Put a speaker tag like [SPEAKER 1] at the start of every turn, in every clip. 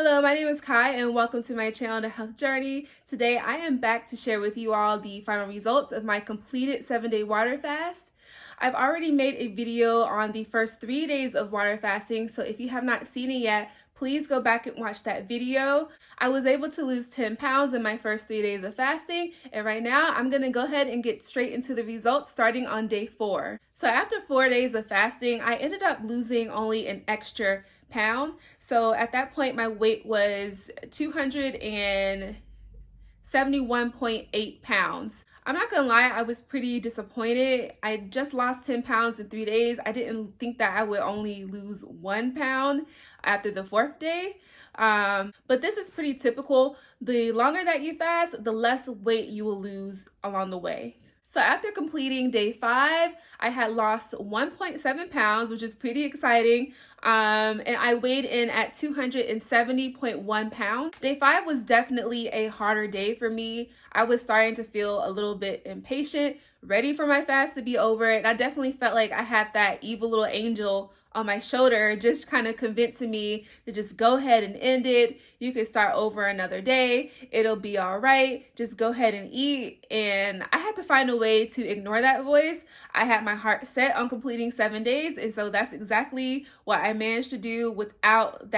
[SPEAKER 1] Hello, my name is Kai and welcome to my channel, The Health Journey. Today I am back to share with you all the final results of my completed 7-day water fast. I've already made a video on the first 3 days of water fasting, so if you have not seen it yet, please go back and watch that video. I was able to lose 10 pounds in my first 3 days of fasting, and right now I'm going to go ahead and get straight into the results starting on day 4. So after 4 days of fasting, I ended up losing only an extra pound. So at that point, my weight was 271.8 pounds. I'm not gonna lie, I was pretty disappointed. I just lost 10 pounds in 3 days. I didn't think that I would only lose 1 pound after the 4th day. But this is pretty typical. The longer that you fast, the less weight you will lose along the way. So after completing day 5, I had lost 1.7 pounds, which is pretty exciting. And I weighed in at 270.1 pounds. Day 5 was definitely a harder day for me. I was starting to feel a little bit impatient, ready for my fast to be over. And I definitely felt like I had that evil little angel on my shoulder, just kind of convincing me to just go ahead and end it. You can start over another day. It'll be all right. Just go ahead and eat. And I had to find a way to ignore that voice. I had my heart set on completing 7 days. And so that's exactly what I managed to do without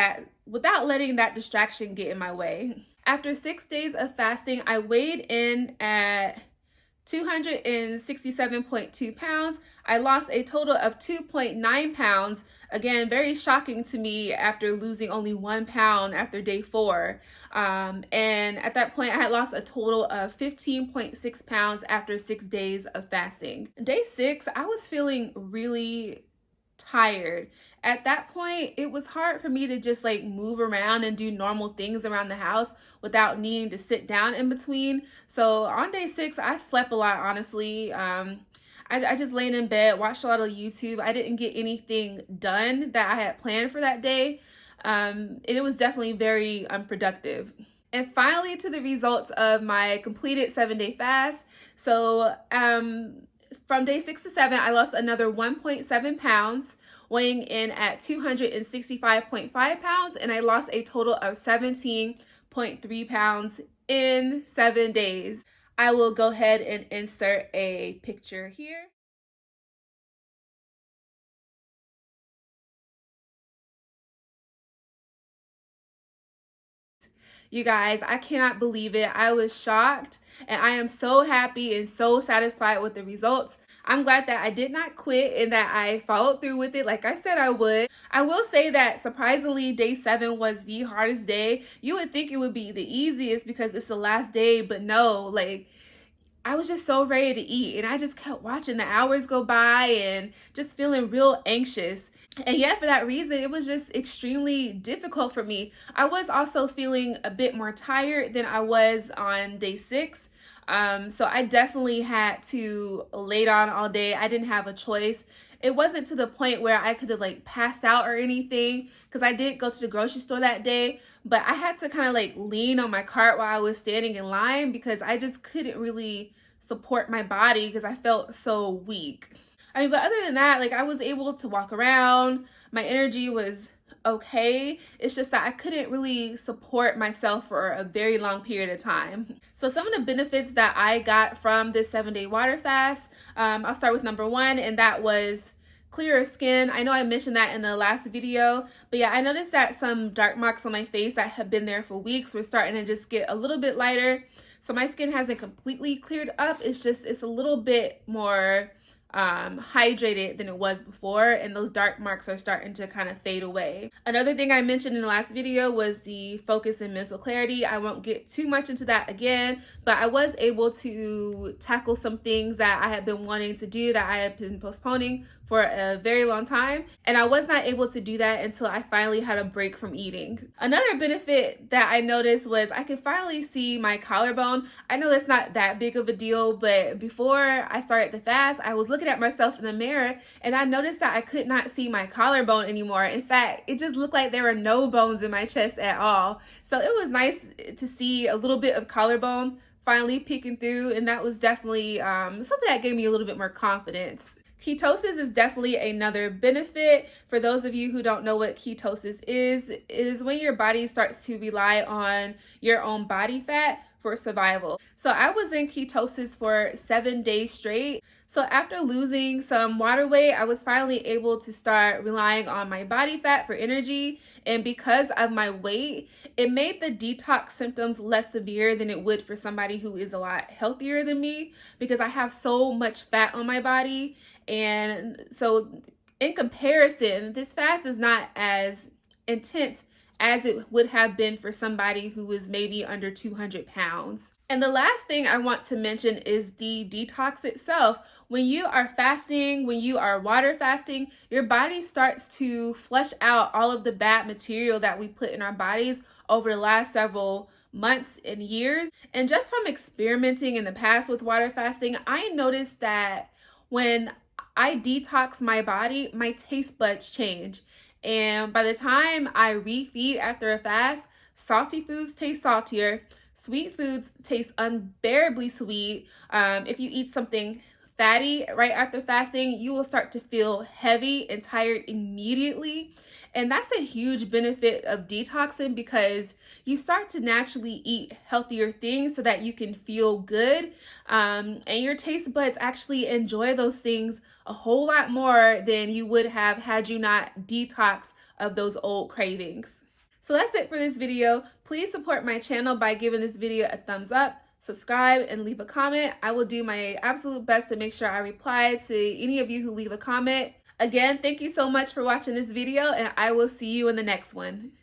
[SPEAKER 1] letting that distraction get in my way. After 6 days of fasting, I weighed in at 267.2 pounds. I lost a total of 2.9 pounds. Again, very shocking to me after losing only 1 pound after day 4. And at that point, I had lost a total of 15.6 pounds after 6 days of fasting. Day 6, I was feeling really tired. At that point, it was hard for me to just like move around and do normal things around the house without needing to sit down in between. So on day 6, I slept a lot, honestly. I just laid in bed, watched a lot of YouTube. I didn't get anything done that I had planned for that day. And it was definitely very unproductive. And finally, to the results of my completed 7-day fast. So from day 6 to 7, I lost another 1.7 pounds, weighing in at 265.5 pounds, and I lost a total of 17.3 pounds in 7 days. I will go ahead and insert a picture here. You guys, I cannot believe it. I was shocked, and I am so happy and so satisfied with the results. I'm glad that I did not quit and that I followed through with it like I said I would. I will say that surprisingly, day 7 was the hardest day. You would think it would be the easiest because it's the last day, but no, like I was just so ready to eat, and I just kept watching the hours go by and just feeling real anxious. And yet for that reason, it was just extremely difficult for me. I was also feeling a bit more tired than I was on day 6. So I definitely had to lay down all day. I didn't have a choice. It wasn't to the point where I could have like passed out or anything, because I did go to the grocery store that day, but I had to kind of like lean on my cart while I was standing in line because I just couldn't really support my body because I felt so weak. I mean, but other than that, like I was able to walk around. My energy was okay. It's just that I couldn't really support myself for a very long period of time. So some of the benefits that I got from this 7-day water fast, I'll start with number 1, and that was clearer skin. I know I mentioned that in the last video, but yeah, I noticed that some dark marks on my face that have been there for weeks were starting to just get a little bit lighter. So my skin hasn't completely cleared up. It's a little bit more hydrated than it was before, and those dark marks are starting to kind of fade away. Another thing I mentioned in the last video was the focus and mental clarity. I won't get too much into that again, but I was able to tackle some things that I had been wanting to do that I had been postponing for a very long time, and I was not able to do that until I finally had a break from eating. Another benefit that I noticed was I could finally see my collarbone. I know that's not that big of a deal, but before I started the fast, I was looking at myself in the mirror and I noticed that I could not see my collarbone anymore. In fact, it just looked like there were no bones in my chest at all. So it was nice to see a little bit of collarbone finally peeking through, and that was definitely something that gave me a little bit more confidence. Ketosis is definitely another benefit. For those of you who don't know what ketosis is when your body starts to rely on your own body fat for survival. So I was in ketosis for 7 days straight. So after losing some water weight, I was finally able to start relying on my body fat for energy. And because of my weight, it made the detox symptoms less severe than it would for somebody who is a lot healthier than me, because I have so much fat on my body. And so in comparison, this fast is not as intense as it would have been for somebody who is maybe under 200 pounds. And the last thing I want to mention is the detox itself. When you are fasting, when you are water fasting, your body starts to flush out all of the bad material that we put in our bodies over the last several months and years. And just from experimenting in the past with water fasting, I noticed that when I detox my body, my taste buds change. And by the time I refeed after a fast, salty foods taste saltier, sweet foods taste unbearably sweet. If you eat something fatty right after fasting, you will start to feel heavy and tired immediately. And that's a huge benefit of detoxing, because you start to naturally eat healthier things so that you can feel good. And your taste buds actually enjoy those things a whole lot more than you would have had you not detoxed of those old cravings. So that's it for this video. Please support my channel by giving this video a thumbs up, subscribe, and leave a comment. I will do my absolute best to make sure I reply to any of you who leave a comment. Again, thank you so much for watching this video, and I will see you in the next one.